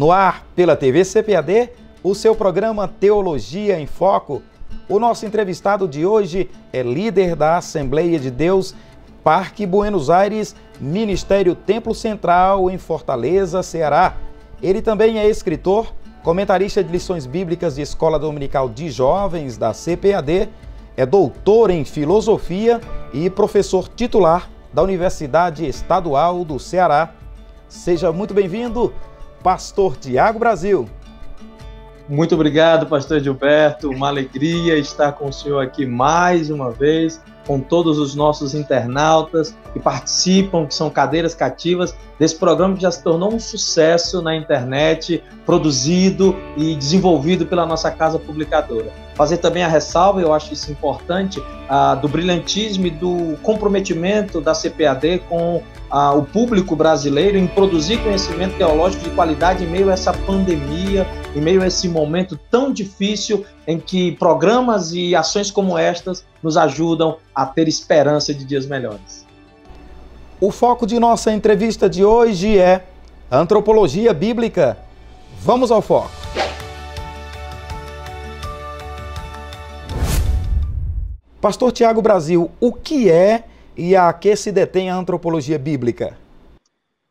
No ar, pela TV CPAD, o seu programa Teologia em Foco. O nosso entrevistado de hoje é líder da Assembleia de Deus, Parque Buenos Aires, Ministério Templo Central, em Fortaleza, Ceará. Ele também é escritor, comentarista de lições bíblicas de Escola Dominical de Jovens da CPAD, é doutor em filosofia e professor titular da Universidade Estadual do Ceará. Seja muito bem-vindo, Pastor Tiago Brasil. Muito obrigado, Pastor Gilberto. Uma alegria estar com o senhor aqui mais uma vez, com todos os nossos internautas que participam, que são cadeiras cativas desse programa que já se tornou um sucesso na internet, produzido e desenvolvido pela nossa casa publicadora. Fazer também a ressalva, eu acho isso importante, do brilhantismo e do comprometimento da CPAD com o público brasileiro em produzir conhecimento teológico de qualidade em meio a essa pandemia, em meio a esse momento tão difícil em que programas e ações como estas nos ajudam a ter esperança de dias melhores. O foco de nossa entrevista de hoje é antropologia bíblica. Vamos ao foco. Pastor Tiago Brasil, o que é e a que se detém a antropologia bíblica?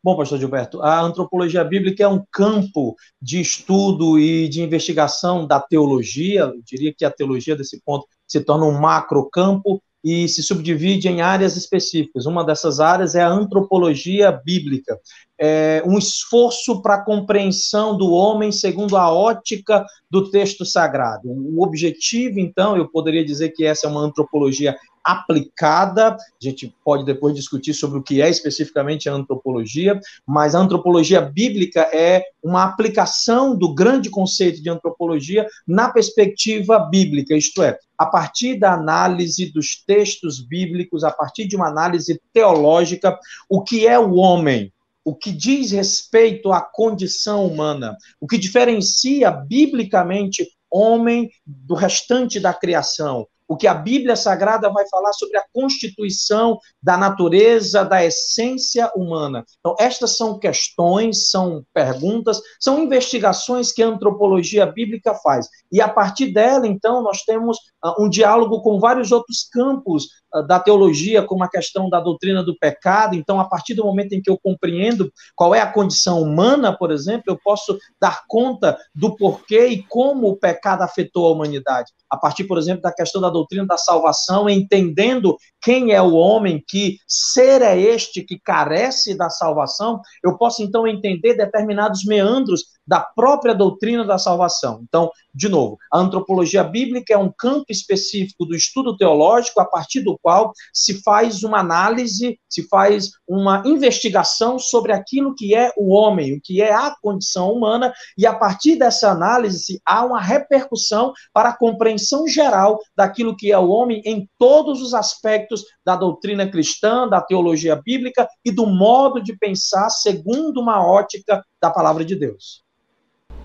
Bom, Pastor Gilberto, a antropologia bíblica é um campo de estudo e de investigação da teologia. Eu diria que a teologia, desse ponto, se torna um macrocampo e se subdivide em áreas específicas. Uma dessas áreas é a antropologia bíblica. É um esforço para a compreensão do homem segundo a ótica do texto sagrado. O objetivo, então, eu poderia dizer que essa é uma antropologia aplicada. A gente pode depois discutir sobre o que é especificamente a antropologia, mas a antropologia bíblica é uma aplicação do grande conceito de antropologia na perspectiva bíblica, isto é, a partir da análise dos textos bíblicos, a partir de uma análise teológica, o que é o homem, o que diz respeito à condição humana, o que diferencia biblicamente homem do restante da criação, o que a Bíblia Sagrada vai falar sobre a constituição da natureza, da essência humana. Então, estas são questões, são perguntas, são investigações que a antropologia bíblica faz. E a partir dela, então, nós temos um diálogo com vários outros campos da teologia, como a questão da doutrina do pecado. Então, a partir do momento em que eu compreendo qual é a condição humana, por exemplo, eu posso dar conta do porquê e como o pecado afetou a humanidade. A partir, por exemplo, da questão da doutrina da salvação, entendendo quem é o homem, que ser é este que carece da salvação, eu posso, então, entender determinados meandros da própria doutrina da salvação. Então, de novo, a antropologia bíblica é um campo específico do estudo teológico a partir do qual se faz uma análise, se faz uma investigação sobre aquilo que é o homem, o que é a condição humana, e a partir dessa análise há uma repercussão para a compreensão geral daquilo que é o homem em todos os aspectos da doutrina cristã, da teologia bíblica e do modo de pensar segundo uma ótica da palavra de Deus.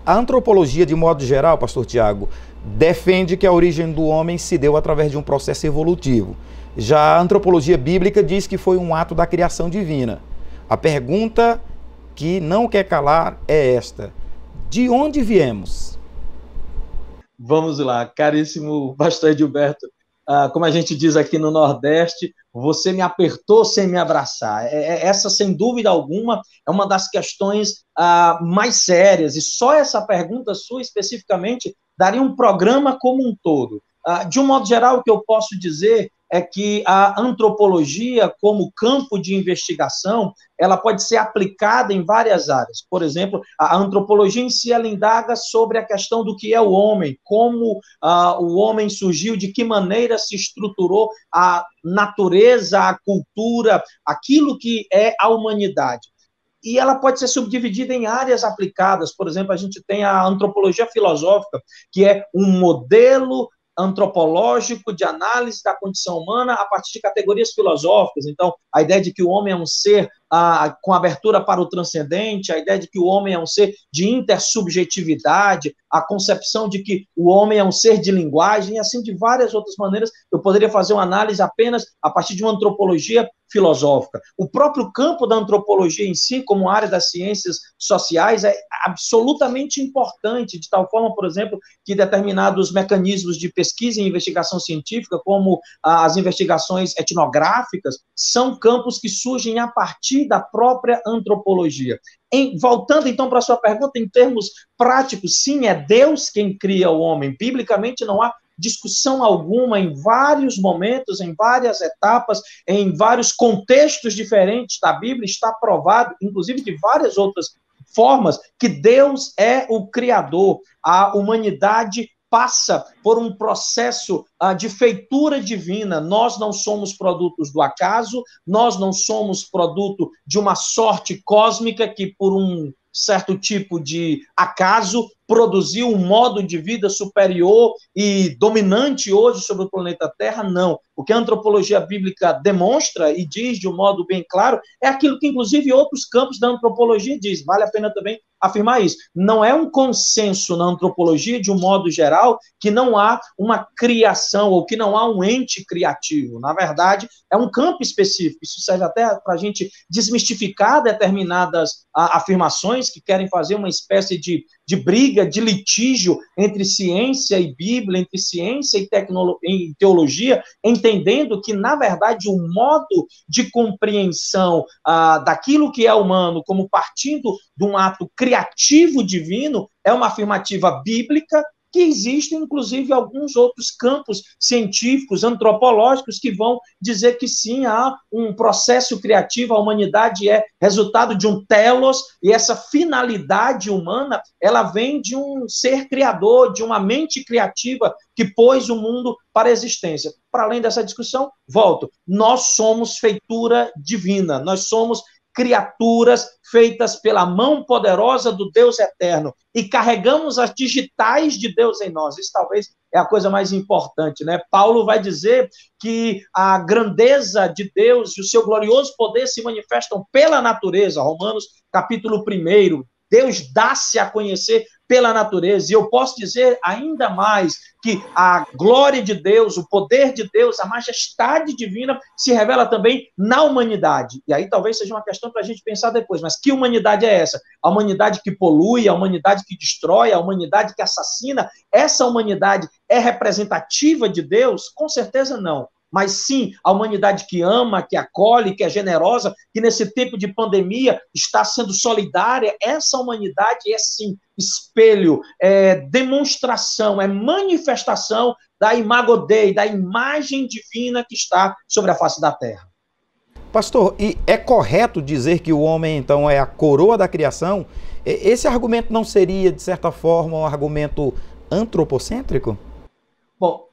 A antropologia, de modo geral, Pastor Tiago, defende que a origem do homem se deu através de um processo evolutivo. Já a antropologia bíblica diz que foi um ato da criação divina. A pergunta que não quer calar é esta: de onde viemos? Vamos lá, caríssimo Pastor Gilberto. Como a gente diz aqui no Nordeste, você me apertou sem me abraçar. Essa, sem dúvida alguma, é uma das questões mais sérias, e só essa pergunta sua especificamente daria um programa como um todo. De um modo geral, o que eu posso dizer é que a antropologia, como campo de investigação, ela pode ser aplicada em várias áreas. Por exemplo, a antropologia em si, ela indaga sobre a questão do que é o homem, como o homem surgiu, de que maneira se estruturou a natureza, a cultura, aquilo que é a humanidade. E ela pode ser subdividida em áreas aplicadas. Por exemplo, a gente tem a antropologia filosófica, que é um modelo antropológico de análise da condição humana a partir de categorias filosóficas. Então, a ideia de que o homem é um ser com abertura para o transcendente, a ideia de que o homem é um ser de intersubjetividade, a concepção de que o homem é um ser de linguagem, e assim de várias outras maneiras. Eu poderia fazer uma análise apenas a partir de uma antropologia filosófica. O próprio campo da antropologia em si, como área das ciências sociais, é absolutamente importante, de tal forma, por exemplo, que determinados mecanismos de pesquisa e investigação científica, como as investigações etnográficas, são campos que surgem a partir da própria antropologia. Voltando, então, para a sua pergunta, em termos práticos, sim, é Deus quem cria o homem. Biblicamente, não há discussão alguma, em vários momentos, em várias etapas, em vários contextos diferentes da Bíblia, está provado, inclusive de várias outras formas, que Deus é o Criador. A humanidade passa por um processo de feitura divina. Nós não somos produtos do acaso, nós não somos produto de uma sorte cósmica que, por um certo tipo de acaso, produziu um modo de vida superior e dominante hoje sobre o planeta Terra, não. O que a antropologia bíblica demonstra e diz de um modo bem claro é aquilo que, inclusive, outros campos da antropologia diz. Vale a pena também afirmar isso. Não é um consenso na antropologia, de um modo geral, que não há uma criação ou que não há um ente criativo. Na verdade, é um campo específico. Isso serve até para a gente desmistificar determinadas afirmações que querem fazer uma espécie de briga, de litígio entre ciência e Bíblia, entre ciência e teologia, entendendo que, na verdade, o modo de compreensão daquilo que é humano como partindo de um ato criativo divino é uma afirmativa bíblica, que existem, inclusive, alguns outros campos científicos, antropológicos, que vão dizer que sim, há um processo criativo, a humanidade é resultado de um telos, e essa finalidade humana, ela vem de um ser criador, de uma mente criativa que pôs o mundo para a existência. Para além dessa discussão, volto, nós somos feitura divina, nós somos criaturas feitas pela mão poderosa do Deus eterno e carregamos as digitais de Deus em nós. Isso talvez é a coisa mais importante, né? Paulo vai dizer que a grandeza de Deus e o seu glorioso poder se manifestam pela natureza. Romanos, capítulo 1. Deus dá-se a conhecer pela natureza. E eu posso dizer ainda mais que a glória de Deus, o poder de Deus, a majestade divina se revela também na humanidade. E aí talvez seja uma questão para a gente pensar depois, mas que humanidade é essa? A humanidade que polui, a humanidade que destrói, a humanidade que assassina? Essa humanidade é representativa de Deus? Com certeza não. Mas sim, a humanidade que ama, que acolhe, que é generosa, que nesse tempo de pandemia está sendo solidária, essa humanidade é sim espelho, é demonstração, é manifestação da imago Dei, da imagem divina que está sobre a face da terra. Pastor, e é correto dizer que o homem, então, é a coroa da criação? Esse argumento não seria, de certa forma, um argumento antropocêntrico? Bom,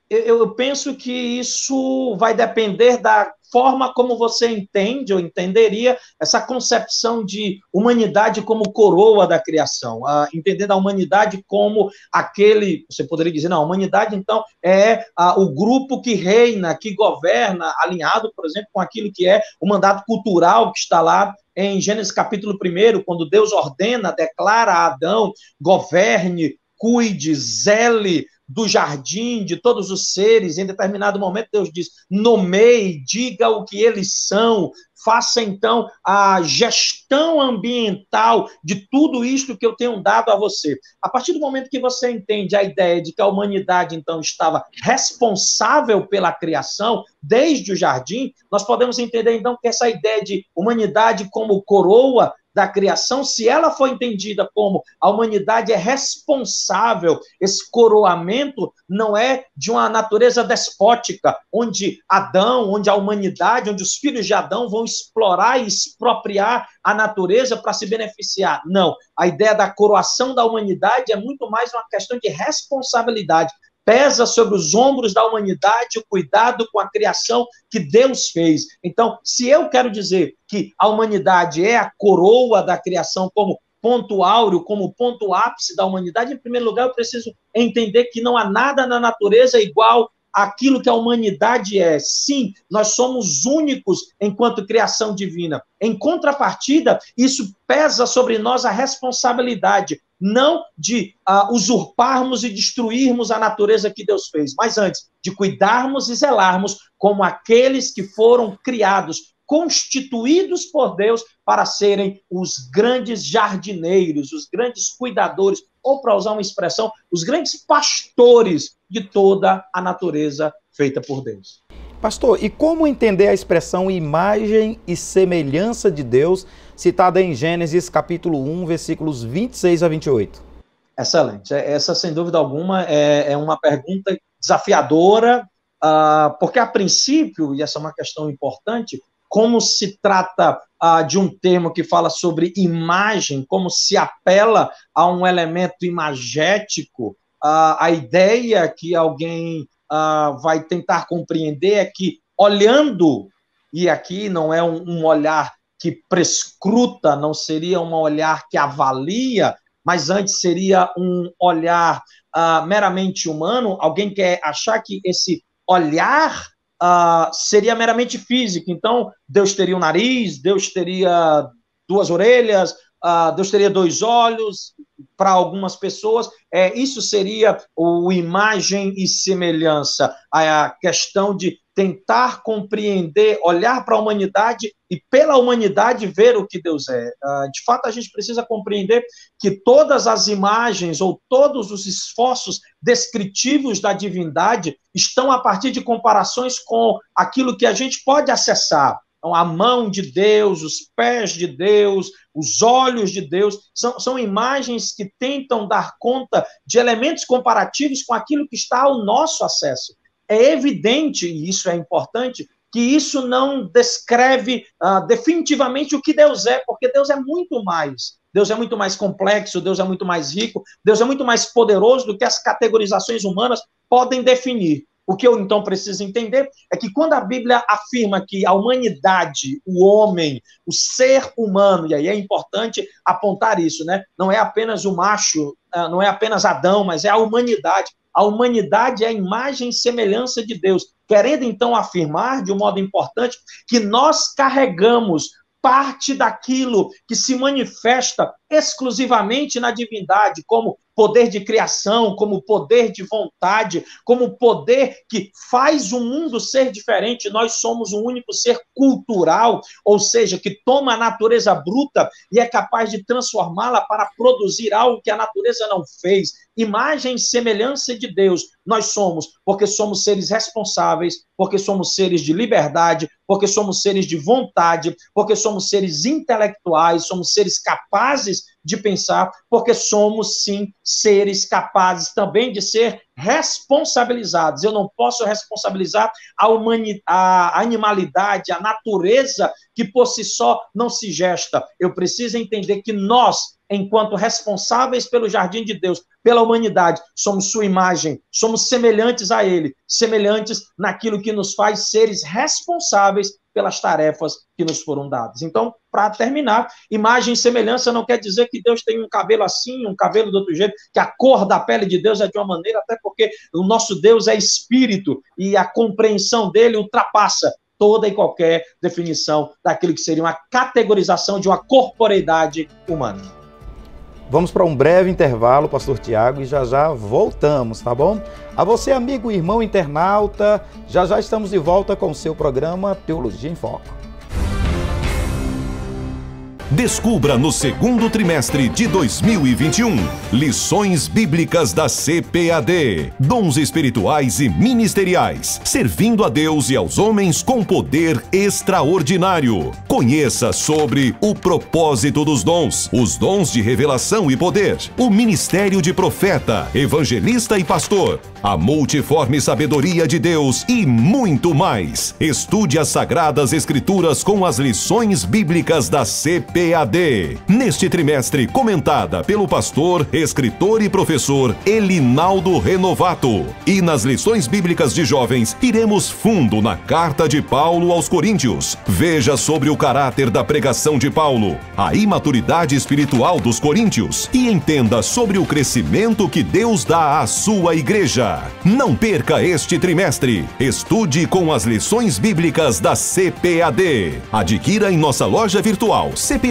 eu penso que isso vai depender da forma como você entende ou entenderia essa concepção de humanidade como coroa da criação, entendendo a humanidade como aquele, você poderia dizer, não, a humanidade, então, é o grupo que reina, que governa, alinhado, por exemplo, com aquilo que é o mandato cultural que está lá em Gênesis capítulo 1, quando Deus ordena, declara a Adão, governe, cuide, zele do jardim, de todos os seres. Em determinado momento Deus diz, nomeie, diga o que eles são, faça então a gestão ambiental de tudo isto que eu tenho dado a você. A partir do momento que você entende a ideia de que a humanidade então estava responsável pela criação, desde o jardim, nós podemos entender então que essa ideia de humanidade como coroa da criação, se ela for entendida como a humanidade é responsável, esse coroamento não é de uma natureza despótica, onde Adão, onde a humanidade, onde os filhos de Adão vão explorar e expropriar a natureza para se beneficiar. Não, a ideia da coroação da humanidade é muito mais uma questão de responsabilidade. Pesa sobre os ombros da humanidade o cuidado com a criação que Deus fez. Então, se eu quero dizer que a humanidade é a coroa da criação como ponto áureo, como ponto ápice da humanidade, em primeiro lugar, eu preciso entender que não há nada na natureza igual aquilo que a humanidade é. Sim, nós somos únicos enquanto criação divina. Em contrapartida, isso pesa sobre nós a responsabilidade, não de usurparmos e destruirmos a natureza que Deus fez, mas antes de cuidarmos e zelarmos como aqueles que foram criados, constituídos por Deus para serem os grandes jardineiros, os grandes cuidadores, ou para usar uma expressão, os grandes pastores de toda a natureza feita por Deus. Pastor, e como entender a expressão imagem e semelhança de Deus, citada em Gênesis capítulo 1, versículos 26 a 28? Excelente. Essa, sem dúvida alguma, é uma pergunta desafiadora, porque, a princípio, e essa é uma questão importante, como se trata de um termo que fala sobre imagem, como se apela a um elemento imagético, a ideia que alguém vai tentar compreender é que, olhando, e aqui não é um olhar que prescruta, não seria um olhar que avalia, mas antes seria um olhar meramente humano, alguém quer achar que esse olhar seria meramente físico. Então, Deus teria um nariz, Deus teria duas orelhas, Deus teria dois olhos. Para algumas pessoas, isso seria o imagem e semelhança, a questão de tentar compreender, olhar para a humanidade e pela humanidade ver o que Deus é. De fato, a gente precisa compreender que todas as imagens ou todos os esforços descritivos da divindade estão a partir de comparações com aquilo que a gente pode acessar. Então, a mão de Deus, os pés de Deus, os olhos de Deus, são imagens que tentam dar conta de elementos comparativos com aquilo que está ao nosso acesso. É evidente, e isso é importante, que isso não descreve definitivamente o que Deus é, porque Deus é muito mais. Deus é muito mais complexo, Deus é muito mais rico, Deus é muito mais poderoso do que as categorizações humanas podem definir. O que eu, então, preciso entender é que quando a Bíblia afirma que a humanidade, o homem, o ser humano, e aí é importante apontar isso, né? Não é apenas o macho, não é apenas Adão, mas é a humanidade. A humanidade é a imagem e semelhança de Deus, querendo, então, afirmar, de um modo importante, que nós carregamos parte daquilo que se manifesta exclusivamente na divindade, como poder de criação, como poder de vontade, como poder que faz o mundo ser diferente. Nós somos o único ser cultural, ou seja, que toma a natureza bruta e é capaz de transformá-la para produzir algo que a natureza não fez. Imagem e semelhança de Deus nós somos, porque somos seres responsáveis, porque somos seres de liberdade, porque somos seres de vontade, porque somos seres intelectuais, somos seres capazes de pensar, porque somos, sim, seres capazes também de ser responsabilizados. Eu não posso responsabilizar a animalidade, a natureza, que por si só não se gesta. Eu preciso entender que nós, enquanto responsáveis pelo jardim de Deus, pela humanidade, somos sua imagem, somos semelhantes a ele, semelhantes naquilo que nos faz seres responsáveis pelas tarefas que nos foram dadas. Então, para terminar, imagem e semelhança não quer dizer que Deus tem um cabelo assim, um cabelo do outro jeito, que a cor da pele de Deus é de uma maneira, até porque o nosso Deus é espírito e a compreensão dele ultrapassa toda e qualquer definição daquilo que seria uma categorização de uma corporeidade humana. Vamos para um breve intervalo, pastor Tiago, e já já voltamos, tá bom? A você, amigo e irmão internauta, já já estamos de volta com o seu programa Teologia em Foco. Descubra no segundo trimestre de 2021 lições bíblicas da CPAD, dons espirituais e ministeriais, servindo a Deus e aos homens com poder extraordinário. Conheça sobre o propósito dos dons, os dons de revelação e poder, o ministério de profeta, evangelista e pastor, a multiforme sabedoria de Deus e muito mais. Estude as Sagradas Escrituras com as lições bíblicas da CPAD. CPAD. Neste trimestre, comentada pelo pastor, escritor e professor Elinaldo Renovato. E nas lições bíblicas de jovens, iremos fundo na carta de Paulo aos Coríntios. Veja sobre o caráter da pregação de Paulo, a imaturidade espiritual dos coríntios e entenda sobre o crescimento que Deus dá à sua igreja. Não perca este trimestre. Estude com as lições bíblicas da CPAD. Adquira em nossa loja virtual cpad.com.br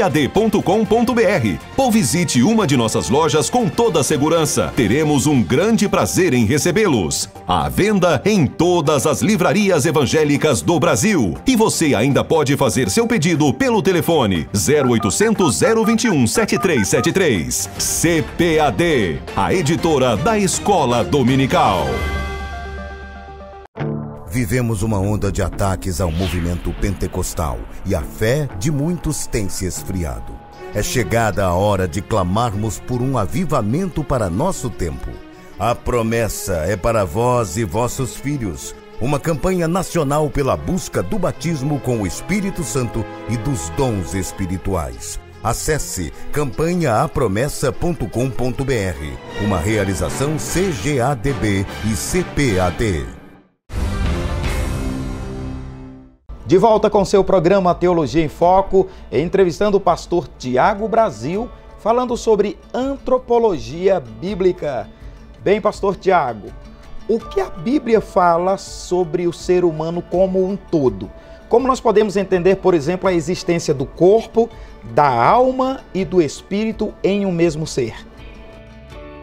ou visite uma de nossas lojas com toda a segurança. Teremos um grande prazer em recebê-los. À venda em todas as livrarias evangélicas do Brasil. E você ainda pode fazer seu pedido pelo telefone 0800 021 7373. CPAD, a editora da Escola Dominical. Vivemos uma onda de ataques ao movimento pentecostal e a fé de muitos tem se esfriado. É chegada a hora de clamarmos por um avivamento para nosso tempo. A promessa é para vós e vossos filhos. Uma campanha nacional pela busca do batismo com o Espírito Santo e dos dons espirituais. Acesse campanhaapromessa.com.br. Uma realização CGADB e CPAD. De volta com seu programa Teologia em Foco, entrevistando o pastor Tiago Brasil, falando sobre antropologia bíblica. Bem, pastor Tiago, o que a Bíblia fala sobre o ser humano como um todo? Como nós podemos entender, por exemplo, a existência do corpo, da alma e do espírito em um mesmo ser?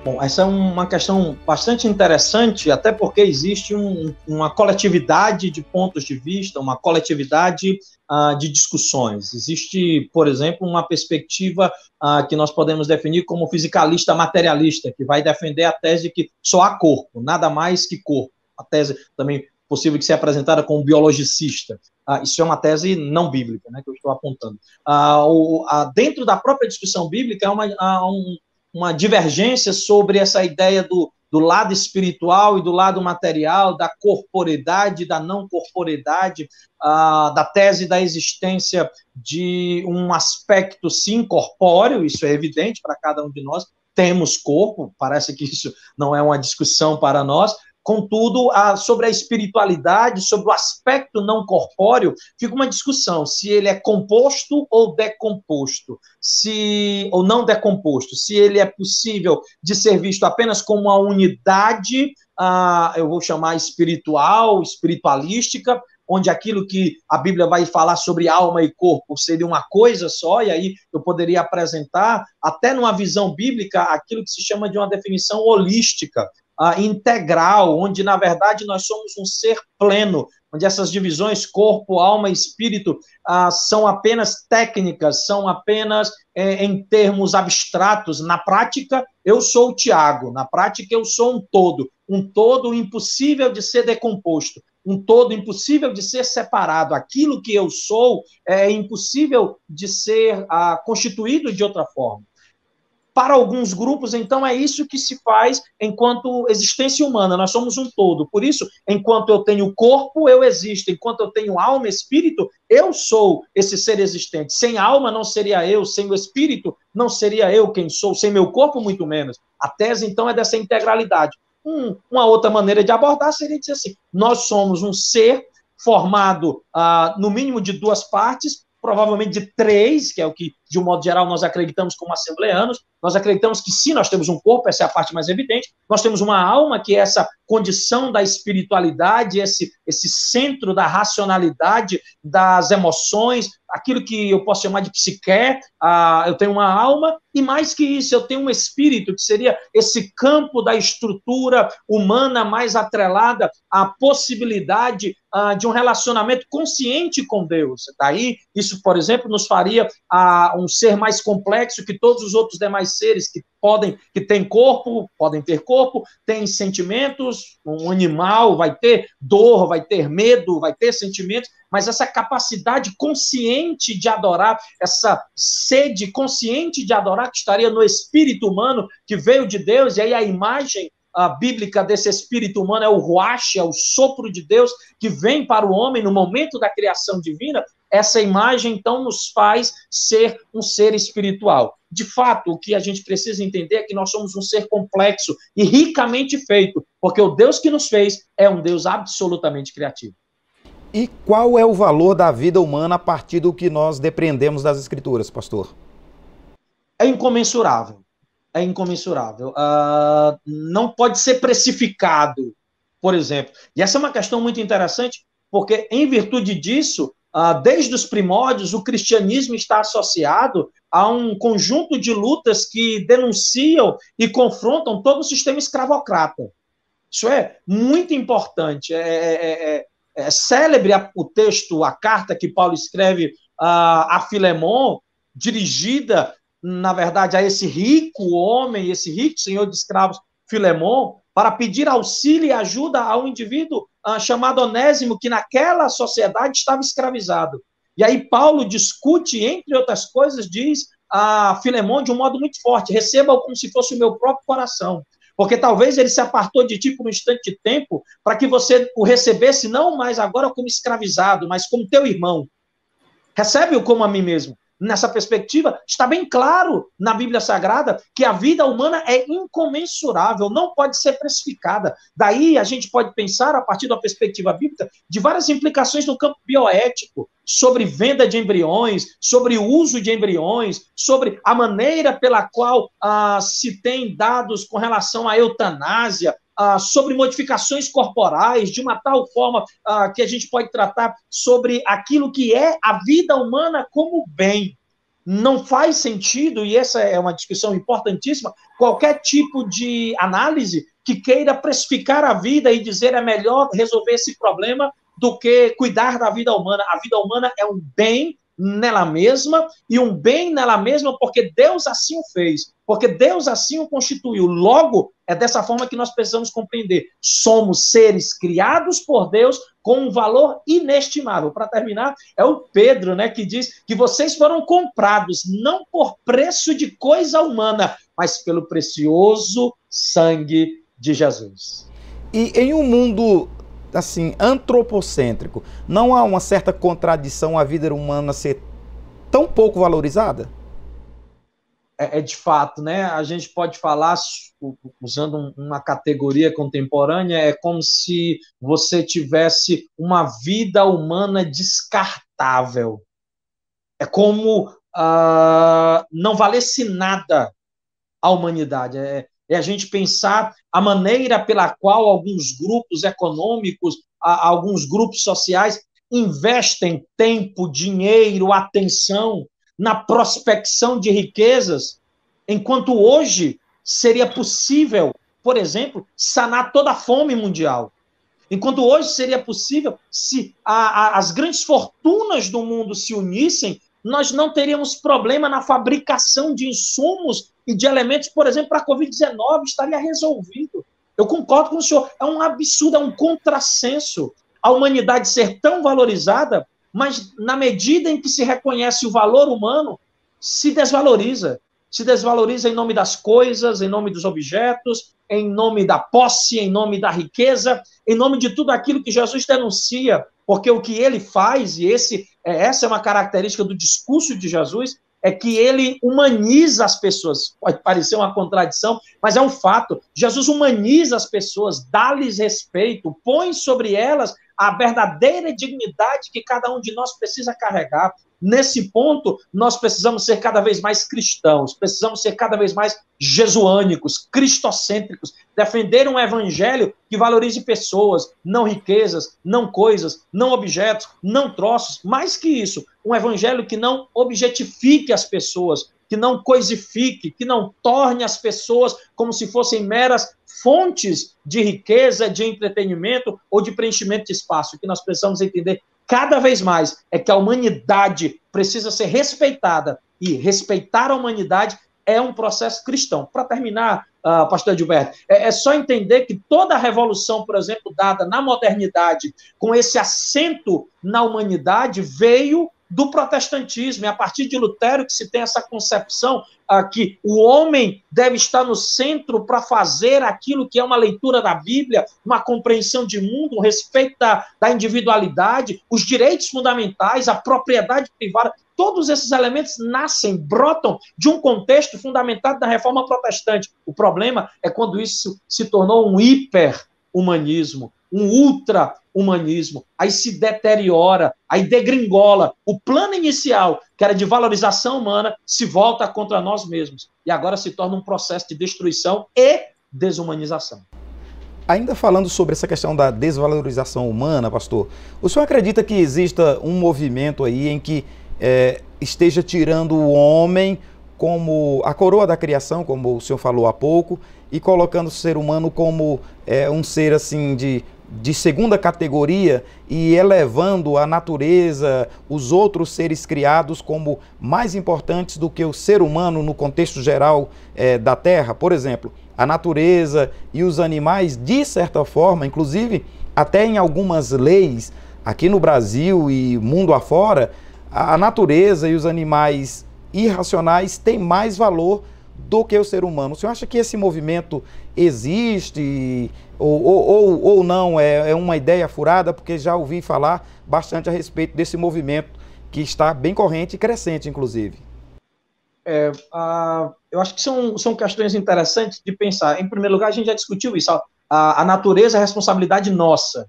Bom, essa é uma questão bastante interessante, até porque existe uma coletividade de pontos de vista, uma coletividade de discussões. Existe, por exemplo, uma perspectiva que nós podemos definir como fisicalista materialista, que vai defender a tese de que só há corpo, nada mais que corpo. A tese também possível de ser apresentada como biologicista. Isso é uma tese não bíblica, né, que eu estou apontando. Dentro da própria discussão bíblica, há uma divergência sobre essa ideia do lado espiritual e do lado material, da corporeidade, da não corporeidade, da tese da existência de um aspecto, sim, corpóreo, isso é evidente para cada um de nós, temos corpo, parece que isso não é uma discussão para nós. Contudo, sobre a espiritualidade, sobre o aspecto não corpóreo, fica uma discussão se ele é composto ou decomposto, ou não decomposto, se ele é possível de ser visto apenas como uma unidade, eu vou chamar espiritual, espiritualística, onde aquilo que a Bíblia vai falar sobre alma e corpo seria uma coisa só, e aí eu poderia apresentar, até numa visão bíblica, aquilo que se chama de uma definição holística, integral, onde, na verdade, nós somos um ser pleno, onde essas divisões corpo, alma e espírito são apenas técnicas, são apenas em termos abstratos. Na prática, eu sou o Tiago, na prática, eu sou um todo impossível de ser decomposto, um todo impossível de ser separado. Aquilo que eu sou é impossível de ser constituído de outra forma. Para alguns grupos, então, é isso que se faz enquanto existência humana. Nós somos um todo. Por isso, enquanto eu tenho corpo, eu existo. Enquanto eu tenho alma e espírito, eu sou esse ser existente. Sem alma não seria eu, sem o espírito não seria eu quem sou, sem meu corpo, muito menos. A tese, então, é dessa integralidade. Uma outra maneira de abordar seria dizer assim, nós somos um ser formado, no mínimo, de duas partes, provavelmente de três, que é o que, de um modo geral, nós acreditamos como assembleanos. Nós acreditamos que sim, nós temos um corpo, essa é a parte mais evidente, nós temos uma alma, que é essa condição da espiritualidade, esse centro da racionalidade, das emoções, aquilo que eu posso chamar de psique, eu tenho uma alma, e mais que isso, eu tenho um espírito, que seria esse campo da estrutura humana mais atrelada à possibilidade de um relacionamento consciente com Deus. Daí, isso, por exemplo, nos faria um ser mais complexo que todos os outros demais seres que têm corpo, podem ter corpo, têm sentimentos. Um animal vai ter dor, vai ter medo, vai ter sentimentos, mas essa capacidade consciente de adorar, essa sede consciente de adorar que estaria no espírito humano que veio de Deus, e aí a imagem bíblica desse espírito humano é o ruach, é o sopro de Deus que vem para o homem no momento da criação divina. essa imagem, então, nos faz ser um ser espiritual. De fato, o que a gente precisa entender é que nós somos um ser complexo e ricamente feito, porque o Deus que nos fez é um Deus absolutamente criativo. E qual é o valor da vida humana a partir do que nós depreendemos das Escrituras, pastor? É incomensurável. É incomensurável. Não pode ser precificado, por exemplo. E essa é uma questão muito interessante, porque, em virtude disso, desde os primórdios, o cristianismo está associado a um conjunto de lutas que denunciam e confrontam todo o sistema escravocrata. Isso é muito importante. É célebre o texto, a carta que Paulo escreve a Filemon, dirigida, na verdade, a esse rico homem, esse rico senhor de escravos, Filemon, para pedir auxílio e ajuda a um indivíduo chamado Onésimo, que naquela sociedade estava escravizado. E aí Paulo discute, entre outras coisas, diz a Filemon de um modo muito forte: receba-o como se fosse o meu próprio coração, porque talvez ele se apartou de ti por um instante de tempo, para que você o recebesse não mais agora como escravizado, mas como teu irmão. Recebe-o como a mim mesmo. Nessa perspectiva, está bem claro na Bíblia Sagrada que a vida humana é incomensurável, não pode ser precificada. Daí a gente pode pensar, a partir da perspectiva bíblica, de várias implicações no campo bioético, sobre venda de embriões, sobre o uso de embriões, sobre a maneira pela qual se tem dados com relação à eutanásia, sobre modificações corporais, de uma tal forma que a gente pode tratar sobre aquilo que é a vida humana como bem. Não faz sentido, e essa é uma discussão importantíssima, qualquer tipo de análise que queira precificar a vida e dizer é melhor resolver esse problema do que cuidar da vida humana. A vida humana é um bem nela mesma, e um bem nela mesma porque Deus assim o fez, porque Deus assim o constituiu. Logo, é dessa forma que nós precisamos compreender. Somos seres criados por Deus com um valor inestimável. Para terminar, é o Pedro, né, que diz que vocês foram comprados não por preço de coisa humana, mas pelo precioso sangue de Jesus. E em um mundo assim, antropocêntrico, não há uma certa contradição a vida humana ser tão pouco valorizada? De fato, né? A gente pode falar, usando uma categoria contemporânea, é como se você tivesse uma vida humana descartável. É como não valesse nada a humanidade. É a gente pensar a maneira pela qual alguns grupos econômicos, alguns grupos sociais investem tempo, dinheiro, atenção na prospecção de riquezas, enquanto hoje seria possível, por exemplo, sanar toda a fome mundial. Enquanto hoje seria possível, se as grandes fortunas do mundo se unissem, nós não teríamos problema na fabricação de insumos e de elementos, por exemplo, para a Covid-19, estaria resolvido. Eu concordo com o senhor, é um absurdo, é um contrassenso a humanidade ser tão valorizada, mas na medida em que se reconhece o valor humano, se desvaloriza. Se desvaloriza em nome das coisas, em nome dos objetos, em nome da posse, em nome da riqueza, em nome de tudo aquilo que Jesus denuncia, porque o que ele faz, e essa é uma característica do discurso de Jesus, é que ele humaniza as pessoas. Pode parecer uma contradição, mas é um fato. Jesus humaniza as pessoas, dá-lhes respeito, põe sobre elas a verdadeira dignidade que cada um de nós precisa carregar. Nesse ponto, nós precisamos ser cada vez mais cristãos, precisamos ser cada vez mais jesuânicos, cristocêntricos, defender um evangelho que valorize pessoas, não riquezas, não coisas, não objetos, não troços. Mais que isso, um evangelho que não objetifique as pessoas, que não coisifique, que não torne as pessoas como se fossem meras fontes de riqueza, de entretenimento ou de preenchimento de espaço. O que nós precisamos entender cada vez mais é que a humanidade precisa ser respeitada, e respeitar a humanidade é um processo cristão. Para terminar, pastor Gilberto, é só entender que toda a revolução, por exemplo, dada na modernidade, com esse acento na humanidade, veio do protestantismo. É a partir de Lutero que se tem essa concepção que o homem deve estar no centro para fazer aquilo que é uma leitura da Bíblia, uma compreensão de mundo, um respeito da individualidade, os direitos fundamentais, a propriedade privada. Todos esses elementos brotam de um contexto fundamentado na reforma protestante. O problema é quando isso se tornou um hiper-humanismo, um ultra-humanismo, aí se deteriora, aí degringola. O plano inicial, que era de valorização humana, se volta contra nós mesmos. E agora se torna um processo de destruição e desumanização. Ainda falando sobre essa questão da desvalorização humana, pastor, o senhor acredita que exista um movimento aí em que esteja tirando o homem como a coroa da criação, como o senhor falou há pouco, e colocando o ser humano como um ser assim de segunda categoria e elevando a natureza, os outros seres criados como mais importantes do que o ser humano no contexto geral da Terra? Por exemplo, a natureza e os animais, de certa forma, inclusive até em algumas leis aqui no Brasil e mundo afora, a natureza e os animais irracionais têm mais valor do que o ser humano. O senhor acha que esse movimento existe ou não? É uma ideia furada? Porque já ouvi falar bastante a respeito desse movimento que está bem corrente e crescente, inclusive. Eu acho que são questões interessantes de pensar. Em primeiro lugar, a gente já discutiu isso. A natureza é responsabilidade nossa.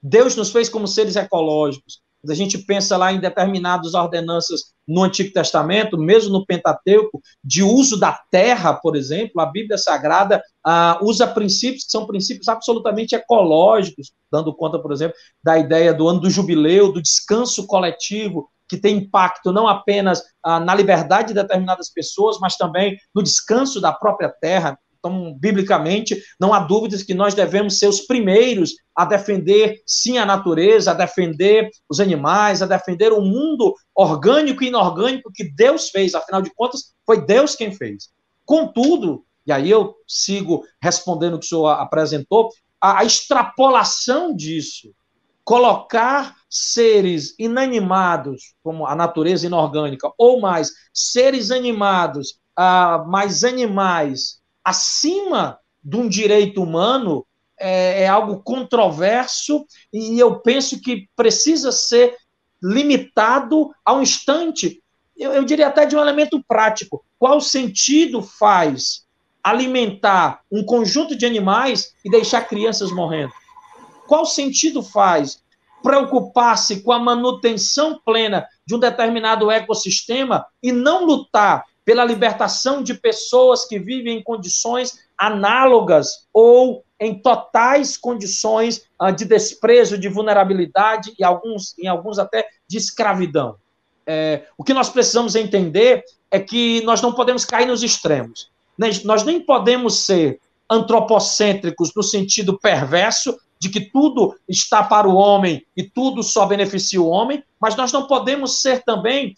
Deus nos fez como seres ecológicos. Quando a gente pensa lá em determinadas ordenanças no Antigo Testamento, mesmo no Pentateuco, de uso da terra, por exemplo, a Bíblia Sagrada usa princípios que são princípios absolutamente ecológicos, dando conta, por exemplo, da ideia do ano do jubileu, do descanso coletivo, que tem impacto não apenas na liberdade de determinadas pessoas, mas também no descanso da própria terra. Então, biblicamente, não há dúvidas que nós devemos ser os primeiros a defender, sim, a natureza, a defender os animais, a defender o mundo orgânico e inorgânico que Deus fez. Afinal de contas, foi Deus quem fez. Contudo, e aí eu sigo respondendo o que o senhor apresentou, a extrapolação disso, colocar seres inanimados, como a natureza inorgânica, ou mais, seres animados, mais animais, acima de um direito humano, é algo controverso e eu penso que precisa ser limitado a um instante, eu diria até de um elemento prático. Qual sentido faz alimentar um conjunto de animais e deixar crianças morrendo? Qual sentido faz preocupar-se com a manutenção plena de um determinado ecossistema e não lutar pela libertação de pessoas que vivem em condições análogas ou em totais condições de desprezo, de vulnerabilidade e em alguns até de escravidão? O que nós precisamos entender é que nós não podemos cair nos extremos. Nós nem podemos ser antropocêntricos no sentido perverso, de que tudo está para o homem e tudo só beneficia o homem, mas nós não podemos ser também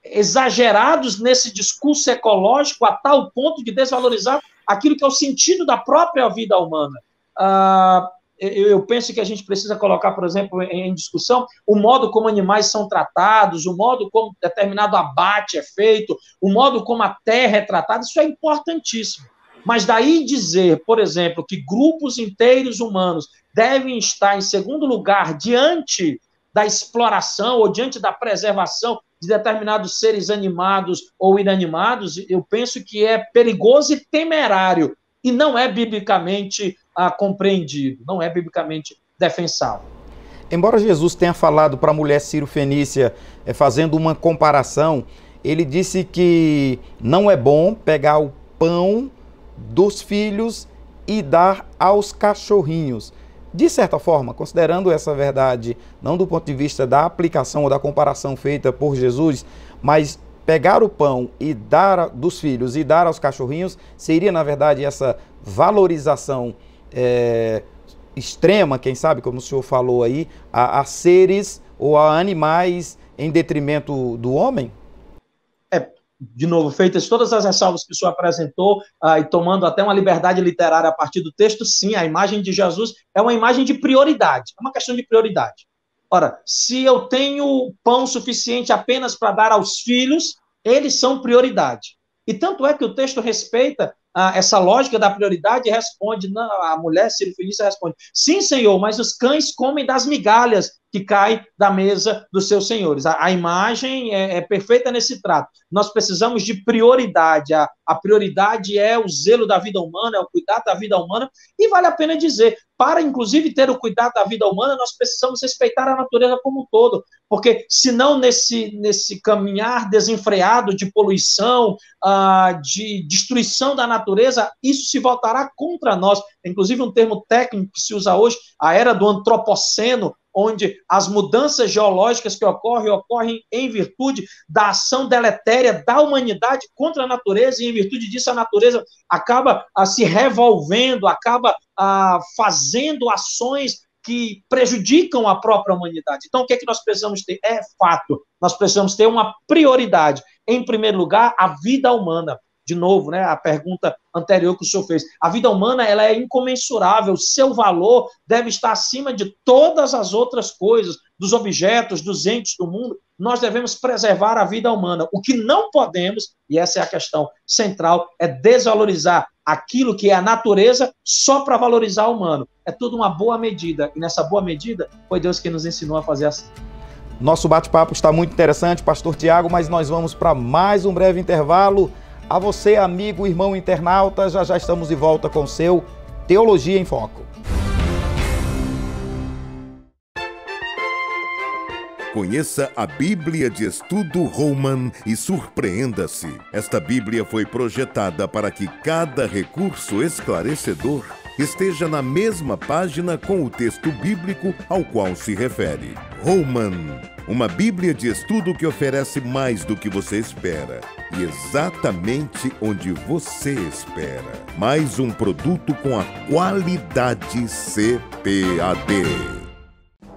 exagerados nesse discurso ecológico a tal ponto de desvalorizar aquilo que é o sentido da própria vida humana. Eu penso que a gente precisa colocar, por exemplo, em discussão o modo como animais são tratados, o modo como determinado abate é feito, o modo como a terra é tratada. Isso é importantíssimo. Mas daí dizer, por exemplo, que grupos inteiros humanos devem estar em segundo lugar diante da exploração ou diante da preservação de determinados seres animados ou inanimados, eu penso que é perigoso e temerário, e não é biblicamente compreendido, não é biblicamente defensável. Embora Jesus tenha falado para a mulher Ciro-Fenícia, fazendo uma comparação, ele disse que não é bom pegar o pão dos filhos e dar aos cachorrinhos. De certa forma, considerando essa verdade, não do ponto de vista da aplicação ou da comparação feita por Jesus, mas pegar o pão e dar dos filhos e dar aos cachorrinhos, seria, na verdade, essa valorização extrema, quem sabe, como o senhor falou aí, a seres ou a animais em detrimento do homem? De novo, feitas todas as ressalvas que o senhor apresentou, e tomando até uma liberdade literária a partir do texto, sim, a imagem de Jesus é uma imagem de prioridade, é uma questão de prioridade. Ora, se eu tenho pão suficiente apenas para dar aos filhos, eles são prioridade. E tanto é que o texto respeita essa lógica da prioridade e responde, não, a mulher Sírio-Fenícia responde, sim, Senhor, mas os cães comem das migalhas que caem da mesa dos seus senhores. A imagem é perfeita nesse trato. Nós precisamos de prioridade. A prioridade é o zelo da vida humana, é o cuidado da vida humana, e vale a pena dizer, para inclusive ter o cuidado da vida humana, nós precisamos respeitar a natureza como um todo, porque senão nesse caminhar desenfreado de poluição, de destruição da natureza, isso se voltará contra nós. Inclusive um termo técnico que se usa hoje, a era do antropoceno, onde as mudanças geológicas que ocorrem em virtude da ação deletéria da humanidade contra a natureza, e em virtude disso a natureza acaba se revolvendo, acaba fazendo ações que prejudicam a própria humanidade. Então, o que é que nós precisamos ter? É fato, nós precisamos ter uma prioridade. Em primeiro lugar, a vida humana. De novo, né, a pergunta anterior que o senhor fez. A vida humana, ela é incomensurável, seu valor deve estar acima de todas as outras coisas, dos objetos, dos entes do mundo. Nós devemos preservar a vida humana. O que não podemos, e essa é a questão central, é desvalorizar aquilo que é a natureza só para valorizar o humano. É tudo uma boa medida, e nessa boa medida foi Deus que nos ensinou a fazer assim. Nosso bate-papo está muito interessante, pastor Tiago, mas nós vamos para mais um breve intervalo. A você, amigo, irmão internauta, já estamos de volta com o seu Teologia em Foco. Conheça a Bíblia de Estudo Holman e surpreenda-se. Esta Bíblia foi projetada para que cada recurso esclarecedor esteja na mesma página com o texto bíblico ao qual se refere. Holman, uma Bíblia de estudo que oferece mais do que você espera e exatamente onde você espera. Mais um produto com a qualidade CPAD.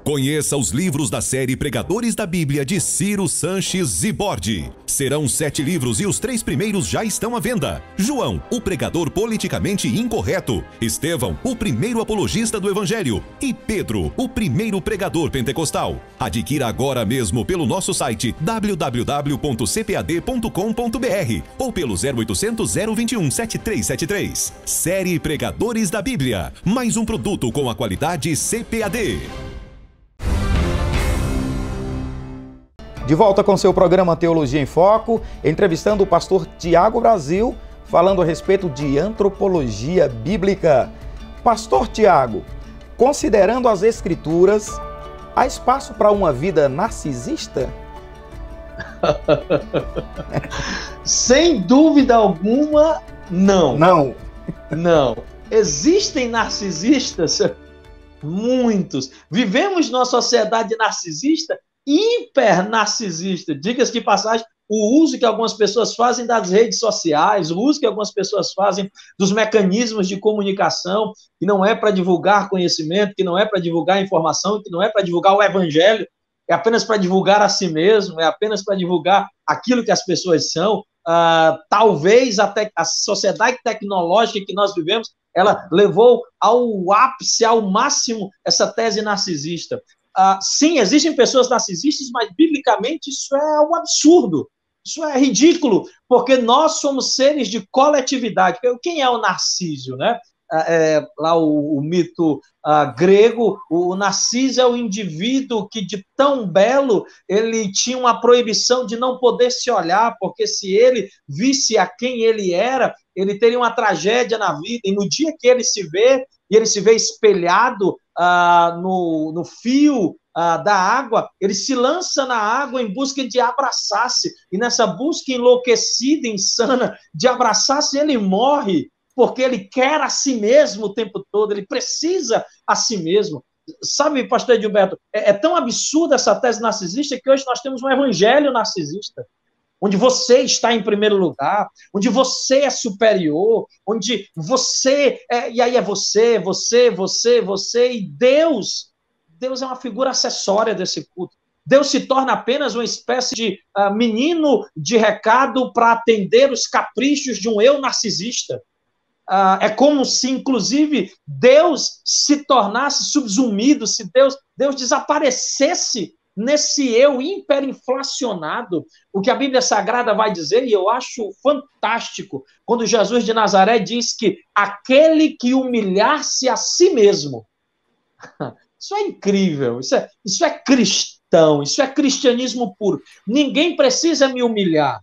Conheça os livros da série Pregadores da Bíblia de Ciro Sanches Zibordi. Serão 7 livros e os 3 primeiros já estão à venda. João, o pregador politicamente incorreto. Estevão, o primeiro apologista do Evangelho. E Pedro, o primeiro pregador pentecostal. Adquira agora mesmo pelo nosso site www.cpad.com.br ou pelo 0800 021 7373. Série Pregadores da Bíblia. Mais um produto com a qualidade CPAD. De volta com seu programa Teologia em Foco, entrevistando o pastor Tiago Brasil, falando a respeito de antropologia bíblica. Pastor Tiago, considerando as Escrituras, há espaço para uma vida narcisista? Sem dúvida alguma, não. Não. Não. Existem narcisistas? Muitos. Vivemos numa sociedade narcisista, hiper-narcisista. Diga-se de passagem, o uso que algumas pessoas fazem das redes sociais, o uso que algumas pessoas fazem dos mecanismos de comunicação, que não é para divulgar conhecimento, que não é para divulgar informação, que não é para divulgar o evangelho, é apenas para divulgar a si mesmo, é apenas para divulgar aquilo que as pessoas são. Talvez até a sociedade tecnológica que nós vivemos, ela levou ao ápice, ao máximo, essa tese narcisista. Sim, existem pessoas narcisistas, mas biblicamente isso é um absurdo, isso é ridículo, porque nós somos seres de coletividade. Quem é o Narciso, né? Lá o mito grego, o Narciso é o indivíduo que de tão belo ele tinha uma proibição de não poder se olhar, porque se ele visse a quem ele era, ele teria uma tragédia na vida, e no dia que ele se vê, e ele se vê espelhado no fio da água, ele se lança na água em busca de abraçar-se, e nessa busca enlouquecida, insana, de abraçar-se, ele morre, porque ele quer a si mesmo o tempo todo, ele precisa a si mesmo. Sabe, pastor Edilberto, é tão absurda essa tese narcisista que hoje nós temos um evangelho narcisista, onde você está em primeiro lugar, onde você é superior, onde você, e aí é você, e Deus é uma figura acessória desse culto. Deus se torna apenas uma espécie de menino de recado para atender os caprichos de um eu narcisista. É como se, inclusive, Deus se tornasse subsumido, se Deus desaparecesse nesse eu hiperinflacionado. O que a Bíblia Sagrada vai dizer, e eu acho fantástico, quando Jesus de Nazaré diz que aquele que humilhar-se a si mesmo. Isso é incrível, isso é cristão, isso é cristianismo puro. Ninguém precisa me humilhar.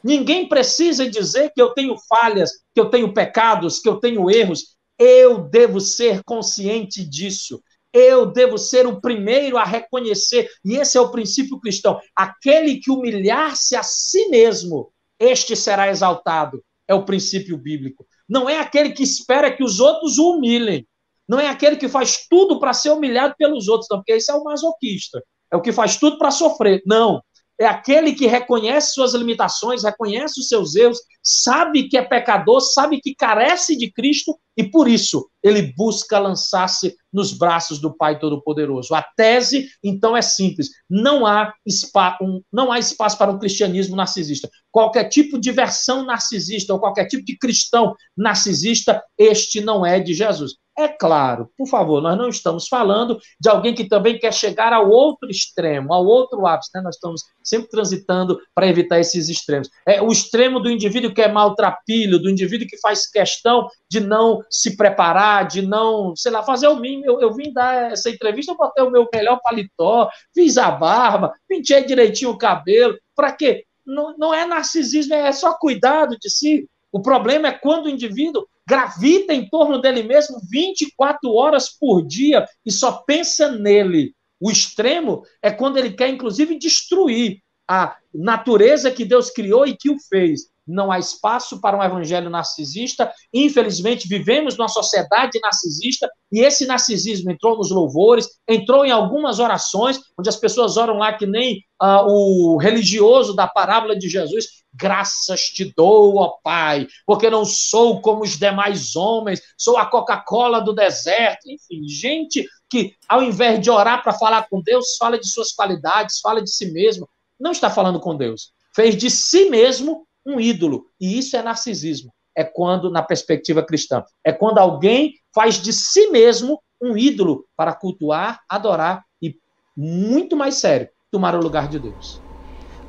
Ninguém precisa dizer que eu tenho falhas, que eu tenho pecados, que eu tenho erros. Eu devo ser consciente disso. Eu devo ser o primeiro a reconhecer. E esse é o princípio cristão. Aquele que humilhar-se a si mesmo, este será exaltado. É o princípio bíblico. Não é aquele que espera que os outros o humilhem. Não é aquele que faz tudo para ser humilhado pelos outros, não, porque esse é o masoquista. É o que faz tudo para sofrer. Não. É aquele que reconhece suas limitações, reconhece os seus erros, sabe que é pecador, sabe que carece de Cristo e, por isso, ele busca lançar-se nos braços do Pai Todo-Poderoso. A tese, então, é simples. Não há espaço para um cristianismo narcisista. Qualquer tipo de versão narcisista ou qualquer tipo de cristão narcisista, este não é de Jesus. É claro, por favor, nós não estamos falando de alguém que também quer chegar ao outro extremo, ao outro ápice, né? Nós estamos sempre transitando para evitar esses extremos. É o extremo do indivíduo que é maltrapilho, do indivíduo que faz questão de não se preparar, de não, sei lá, fazer o mínimo. Eu vim dar essa entrevista, eu botei o meu melhor paletó, fiz a barba, pintei direitinho o cabelo. Para quê? Não é narcisismo, é só cuidado de si. O problema é quando o indivíduo gravita em torno dele mesmo 24 horas por dia e só pensa nele. O extremo é quando ele quer, inclusive, destruir a natureza que Deus criou e que o fez. Não há espaço para um evangelho narcisista. Infelizmente, vivemos numa sociedade narcisista e esse narcisismo entrou nos louvores, entrou em algumas orações, onde as pessoas oram lá que nem o religioso da parábola de Jesus. Graças te dou, ó Pai, porque não sou como os demais homens, sou a Coca-Cola do deserto. Enfim, gente que, ao invés de orar para falar com Deus, fala de suas qualidades, fala de si mesmo. Não está falando com Deus. Fez de si mesmo um ídolo. E isso é narcisismo. É quando, na perspectiva cristã, é quando alguém faz de si mesmo um ídolo para cultuar, adorar e, muito mais sério, tomar o lugar de Deus.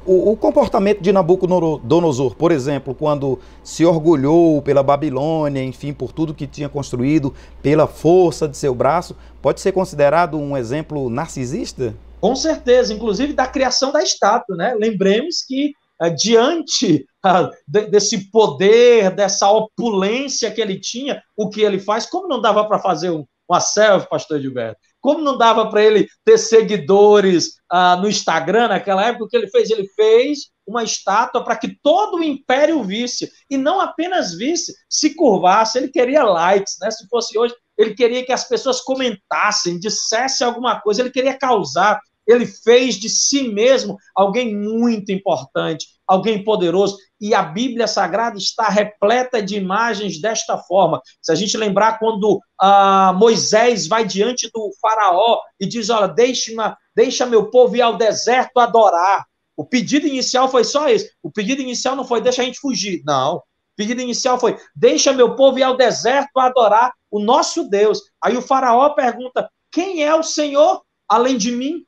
O comportamento de Nabucodonosor, por exemplo, quando se orgulhou pela Babilônia, enfim, por tudo que tinha construído, pela força de seu braço, pode ser considerado um exemplo narcisista? Com certeza, inclusive da criação da estátua, né? Lembremos que diante desse poder, dessa opulência que ele tinha, o que ele faz, como não dava para fazer uma selfie, pastor Gilberto? Como não dava para ele ter seguidores no Instagram naquela época, o que ele fez? Ele fez uma estátua para que todo o império visse, e não apenas visse, se curvasse. Ele queria likes, né? Se fosse hoje, ele queria que as pessoas comentassem, dissessem alguma coisa, ele queria causar. Ele fez de si mesmo alguém muito importante, alguém poderoso, e a Bíblia Sagrada está repleta de imagens desta forma. Se a gente lembrar quando Moisés vai diante do faraó e diz, olha, deixa meu povo ir ao deserto adorar. O pedido inicial foi só esse. O pedido inicial não foi, deixa a gente fugir. Não. O pedido inicial foi, deixa meu povo ir ao deserto adorar o nosso Deus. Aí o faraó pergunta, quem é o Senhor além de mim?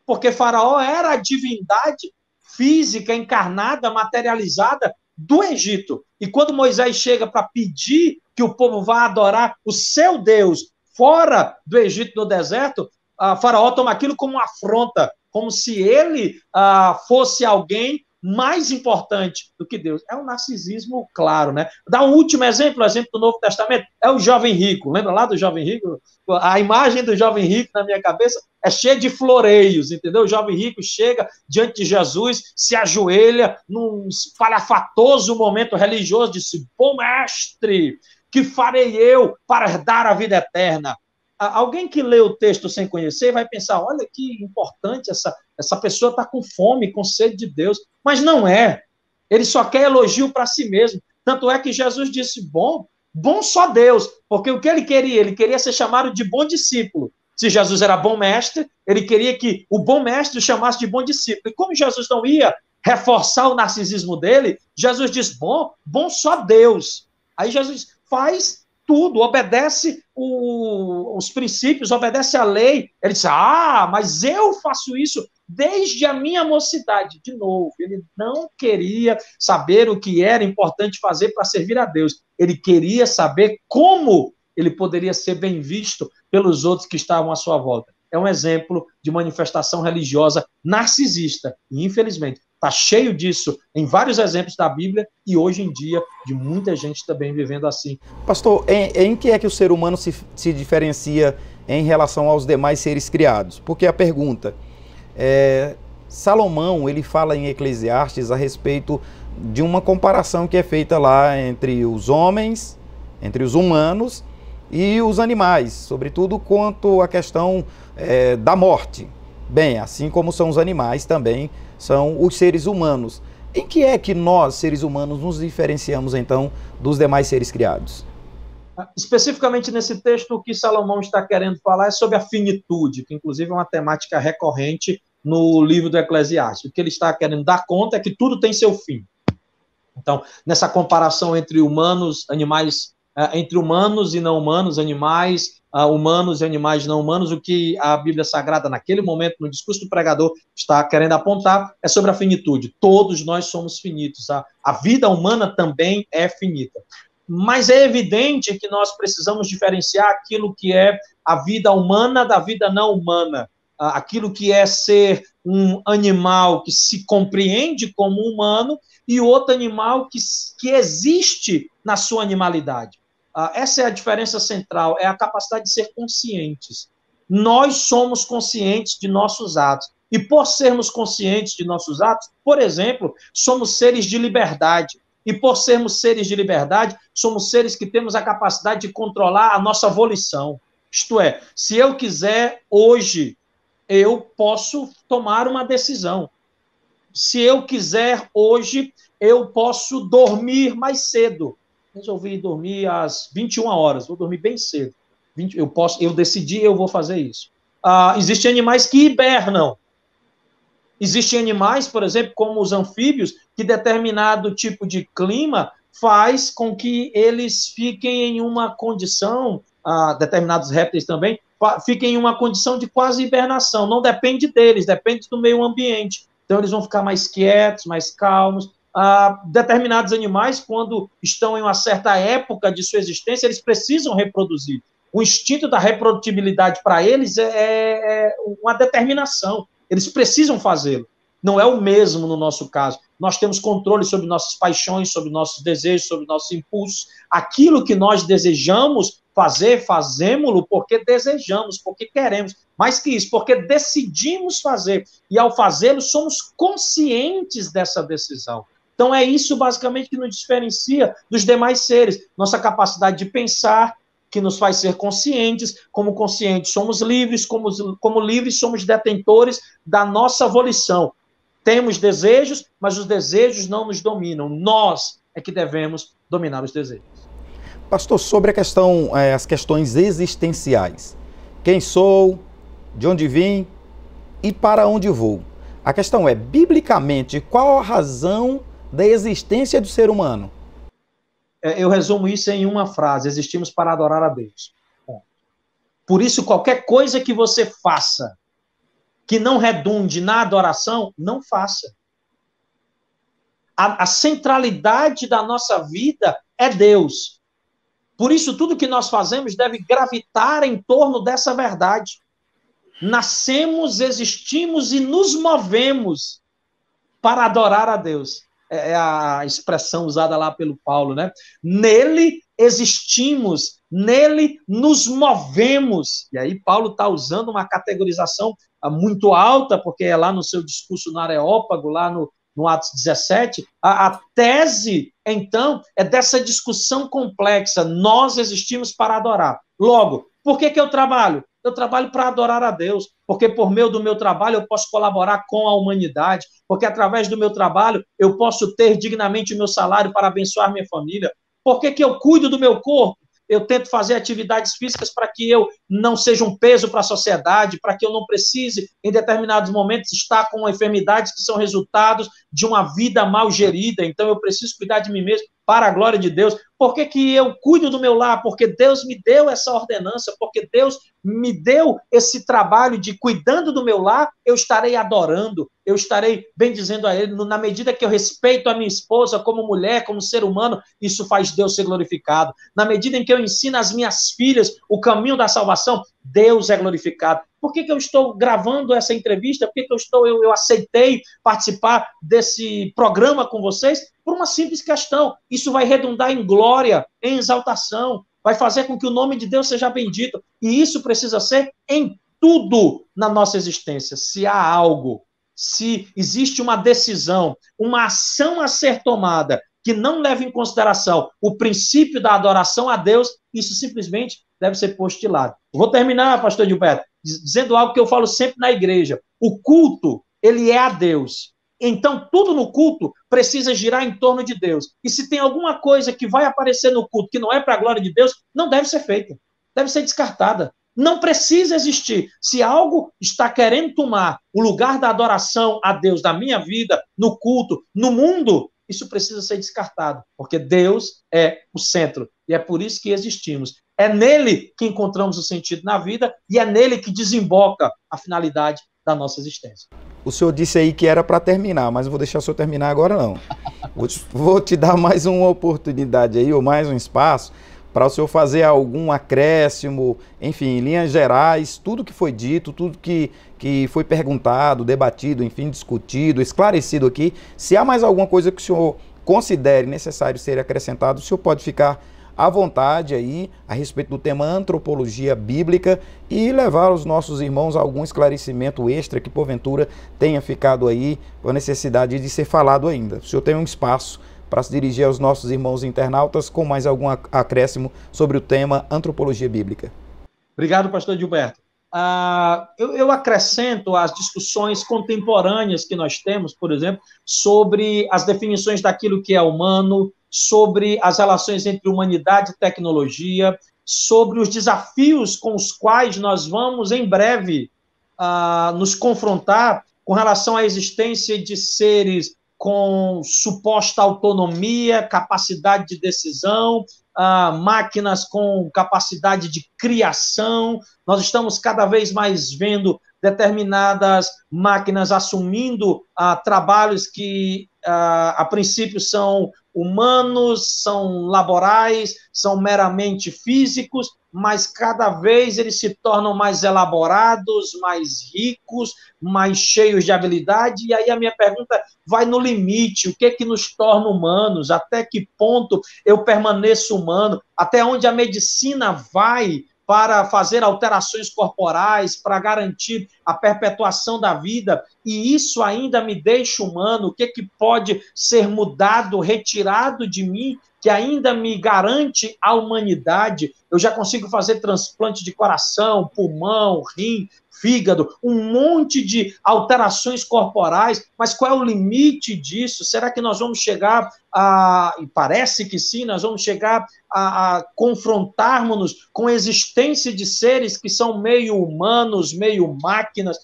Porque Faraó era a divindade física, encarnada, materializada do Egito. E quando Moisés chega para pedir que o povo vá adorar o seu Deus fora do Egito, no deserto, Faraó toma aquilo como uma afronta, como se ele fosse alguém mais importante do que Deus. É um narcisismo claro, né? Dá um último exemplo, o exemplo do Novo Testamento, é o jovem rico. Lembra lá do jovem rico? A imagem do jovem rico na minha cabeça é cheia de floreios, entendeu? O jovem rico chega diante de Jesus, se ajoelha num espalhafatoso momento religioso, disse, bom mestre, que farei eu para herdar a vida eterna? Alguém que lê o texto sem conhecer vai pensar, olha que importante, essa pessoa está com fome, com sede de Deus. Mas não é. Ele só quer elogio para si mesmo. Tanto é que Jesus disse, bom só Deus, porque o que ele queria ser chamado de bom discípulo. Se Jesus era bom mestre, ele queria que o bom mestre o chamasse de bom discípulo. E como Jesus não ia reforçar o narcisismo dele, Jesus diz, bom só Deus. Aí Jesus faz tudo, obedece os princípios, obedece a lei. Ele diz, mas eu faço isso desde a minha mocidade. De novo, ele não queria saber o que era importante fazer para servir a Deus. Ele queria saber como ele poderia ser bem visto pelos outros que estavam à sua volta. É um exemplo de manifestação religiosa narcisista. E, infelizmente, está cheio disso em vários exemplos da Bíblia e, hoje em dia, de muita gente também vivendo assim. Pastor, em que é que o ser humano se diferencia em relação aos demais seres criados? Porque a pergunta, Salomão, ele fala em Eclesiastes a respeito de uma comparação que é feita lá entre os homens, entre os humanos e os animais, sobretudo quanto à questão da morte. Bem, assim como são os animais, também são os seres humanos. Em que é que nós, seres humanos, nos diferenciamos, então, dos demais seres criados? Especificamente nesse texto, o que Salomão está querendo falar é sobre a finitude, que inclusive é uma temática recorrente no livro do Eclesiastes. O que ele está querendo dar conta é que tudo tem seu fim. Então, nessa comparação entre humanos, animais, entre humanos e não humanos, animais, humanos e animais não humanos, o que a Bíblia Sagrada, naquele momento, no discurso do pregador, está querendo apontar é sobre a finitude. Todos nós somos finitos. A vida humana também é finita. Mas é evidente que nós precisamos diferenciar aquilo que é a vida humana da vida não humana. Aquilo que é ser um animal que se compreende como humano e outro animal que existe na sua animalidade. Essa é a diferença central, é a capacidade de ser conscientes. Nós somos conscientes de nossos atos. E por sermos conscientes de nossos atos, por exemplo, somos seres de liberdade. E por sermos seres de liberdade, somos seres que temos a capacidade de controlar a nossa volição. Isto é, se eu quiser, hoje, eu posso tomar uma decisão. Se eu quiser, hoje, eu posso dormir mais cedo. Resolvi dormir às 21 horas, vou dormir bem cedo. Eu decidi, eu vou fazer isso. Existem animais que hibernam. Existem animais, por exemplo, como os anfíbios, que determinado tipo de clima faz com que eles fiquem em uma condição, determinados répteis também, fiquem em uma condição de quase hibernação. Não depende deles, depende do meio ambiente. Então, eles vão ficar mais quietos, mais calmos. Determinados animais, quando estão em uma certa época de sua existência, eles precisam reproduzir. O instinto da reprodutibilidade para eles é uma determinação. Eles precisam fazê-lo. Não é o mesmo no nosso caso. Nós temos controle sobre nossas paixões, sobre nossos desejos, sobre nossos impulsos. Aquilo que nós desejamos fazer, fazemos-lo porque desejamos, porque queremos. Mais que isso, porque decidimos fazer. E ao fazê-lo, somos conscientes dessa decisão. Então é isso basicamente que nos diferencia dos demais seres. Nossa capacidade de pensar, que nos faz ser conscientes. Como conscientes somos livres, como livres somos detentores da nossa volição. Temos desejos, mas os desejos não nos dominam. Nós é que devemos dominar os desejos. Pastor, sobre as questões existenciais. Quem sou, de onde vim e para onde vou? A questão é, biblicamente, qual a razão da existência do ser humano? Eu resumo isso em uma frase: existimos para adorar a Deus. Por isso, qualquer coisa que você faça que não redunde na adoração, não faça. A centralidade da nossa vida é Deus. Por isso, tudo que nós fazemos deve gravitar em torno dessa verdade. Nascemos, existimos e nos movemos para adorar a Deus. É a expressão usada lá pelo Paulo, né? Nele existimos, nele nos movemos. E aí Paulo está usando uma categorização muito alta, porque é lá no seu discurso no Areópago, lá no Atos 17, a tese, então, é dessa discussão complexa. Nós existimos para adorar. Logo, por que eu trabalho? Eu trabalho para adorar a Deus, porque por meio do meu trabalho eu posso colaborar com a humanidade, porque através do meu trabalho eu posso ter dignamente o meu salário para abençoar minha família. Por que eu cuido do meu corpo? Eu tento fazer atividades físicas para que eu não seja um peso para a sociedade, para que eu não precise, em determinados momentos, estar com enfermidades que são resultados de uma vida mal gerida. Então, eu preciso cuidar de mim mesmo. para a glória de Deus. Por que que eu cuido do meu lar? Porque Deus me deu essa ordenança, porque Deus me deu esse trabalho de cuidando do meu lar, eu estarei adorando, eu estarei bendizendo a Ele. Na medida que eu respeito a minha esposa como mulher, como ser humano, isso faz Deus ser glorificado. Na medida em que eu ensino às minhas filhas o caminho da salvação, Deus é glorificado. Por que que eu estou gravando essa entrevista? Por que que eu aceitei participar desse programa com vocês? Por uma simples questão. Isso vai redundar em glória, em exaltação, vai fazer com que o nome de Deus seja bendito. E isso precisa ser em tudo na nossa existência. Se há algo, se existe uma decisão, uma ação a ser tomada que não leva em consideração o princípio da adoração a Deus, isso simplesmente deve ser posto de lado. Vou terminar, pastor Gilberto, dizendo algo que eu falo sempre na igreja. O culto, ele é a Deus. Então, tudo no culto precisa girar em torno de Deus. E se tem alguma coisa que vai aparecer no culto que não é para a glória de Deus, não deve ser feita. Deve ser descartada. Não precisa existir. Se algo está querendo tomar o lugar da adoração a Deus da minha vida, no culto, no mundo, isso precisa ser descartado. Porque Deus é o centro. E é por isso que existimos. É nele que encontramos o sentido na vida e é nele que desemboca a finalidade da nossa existência. O senhor disse aí que era para terminar, mas não vou deixar o senhor terminar agora, não. Vou te dar mais uma oportunidade aí, ou mais um espaço, para o senhor fazer algum acréscimo, enfim, em linhas gerais, tudo que foi dito, tudo que foi perguntado, debatido, enfim, discutido, esclarecido aqui. Se há mais alguma coisa que o senhor considere necessário ser acrescentado, o senhor pode ficar à vontade aí a respeito do tema antropologia bíblica e levar os nossos irmãos a algum esclarecimento extra que porventura tenha ficado aí com a necessidade de ser falado ainda. O senhor tem um espaço para se dirigir aos nossos irmãos internautas com mais algum acréscimo sobre o tema antropologia bíblica. Obrigado, pastor Gilberto. Eu acrescento as discussões contemporâneas que nós temos, por exemplo, sobre as definições daquilo que é humano, sobre as relações entre humanidade e tecnologia, sobre os desafios com os quais nós vamos, em breve, nos confrontar com relação à existência de seres com suposta autonomia, capacidade de decisão, máquinas com capacidade de criação. Nós estamos cada vez mais vendo determinadas máquinas assumindo trabalhos que, a princípio, são humanos, são laborais, são meramente físicos, mas cada vez eles se tornam mais elaborados, mais ricos, mais cheios de habilidade. E aí a minha pergunta vai no limite: o que é que nos torna humanos? Até que ponto eu permaneço humano? Até onde a medicina vai para fazer alterações corporais, para garantir a perpetuação da vida, e isso ainda me deixa humano? O que é que pode ser mudado, retirado de mim, que ainda me garante a humanidade? Eu já consigo fazer transplante de coração, pulmão, rim, fígado, um monte de alterações corporais, mas qual é o limite disso? Será que nós vamos chegar e parece que sim, nós vamos chegar a confrontarmos-nos com a existência de seres que são meio humanos, meio máquinas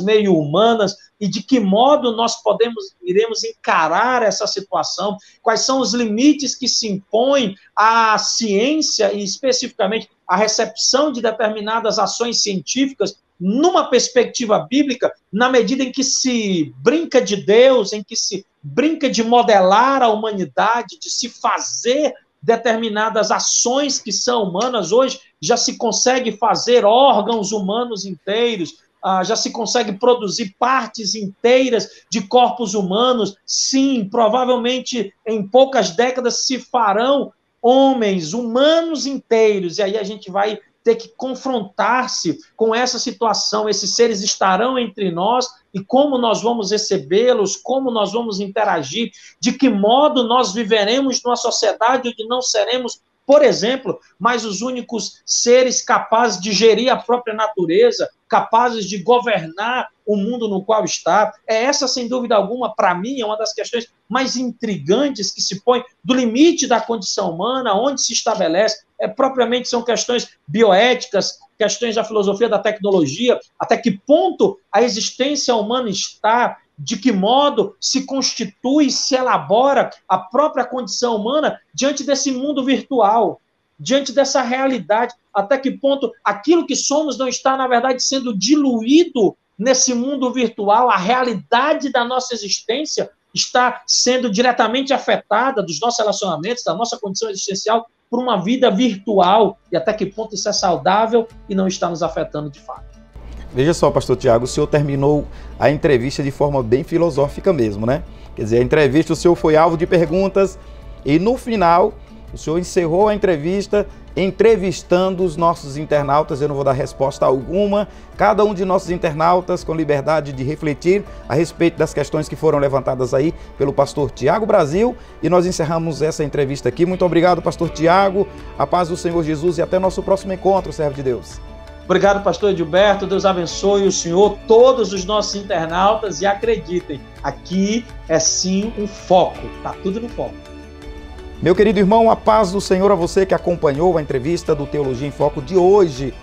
meio humanas, e de que modo nós iremos encarar essa situação? Quais são os limites que se impõem à ciência e especificamente à recepção de determinadas ações científicas numa perspectiva bíblica, na medida em que se brinca de Deus, em que se brinca de modelar a humanidade, de se fazer determinadas ações que são humanas? Hoje já se consegue fazer órgãos humanos inteiros, já se consegue produzir partes inteiras de corpos humanos. Sim, provavelmente em poucas décadas se farão homens, humanos inteiros, e aí a gente vai ter que confrontar-se com essa situação. Esses seres estarão entre nós, e como nós vamos recebê-los, como nós vamos interagir, de que modo nós viveremos numa sociedade onde não seremos, por exemplo, mais os únicos seres capazes de gerir a própria natureza, capazes de governar o mundo no qual está. Essa, sem dúvida alguma, para mim, é uma das questões mais intrigantes que se põe do limite da condição humana, onde se estabelece. Propriamente são questões bioéticas, questões da filosofia da tecnologia, até que ponto a existência humana está de que modo se constitui, se elabora a própria condição humana diante desse mundo virtual, diante dessa realidade, até que ponto aquilo que somos não está, na verdade, sendo diluído nesse mundo virtual, a realidade da nossa existência está sendo diretamente afetada dos nossos relacionamentos, da nossa condição existencial, por uma vida virtual, e até que ponto isso é saudável e não está nos afetando de fato. Veja só, pastor Tiago, o senhor terminou a entrevista de forma bem filosófica mesmo, né? Quer dizer, a entrevista, o senhor foi alvo de perguntas e no final, o senhor encerrou a entrevista entrevistando os nossos internautas. Eu não vou dar resposta alguma. Cada um de nossos internautas com liberdade de refletir a respeito das questões que foram levantadas aí pelo pastor Tiago Brasil. E nós encerramos essa entrevista aqui. Muito obrigado, pastor Tiago. A paz do Senhor Jesus e até nosso próximo encontro, servo de Deus. Obrigado, pastor Edilberto. Deus abençoe o senhor, todos os nossos internautas, e acreditem, aqui é sim um foco. Tá tudo no foco. Meu querido irmão, a paz do Senhor a você que acompanhou a entrevista do Teologia em Foco de hoje.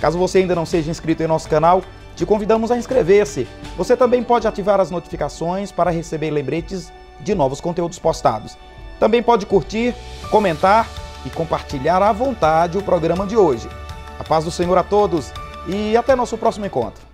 Caso você ainda não seja inscrito em nosso canal, te convidamos a inscrever-se. Você também pode ativar as notificações para receber lembretes de novos conteúdos postados. Também pode curtir, comentar e compartilhar à vontade o programa de hoje. A paz do Senhor a todos e até nosso próximo encontro.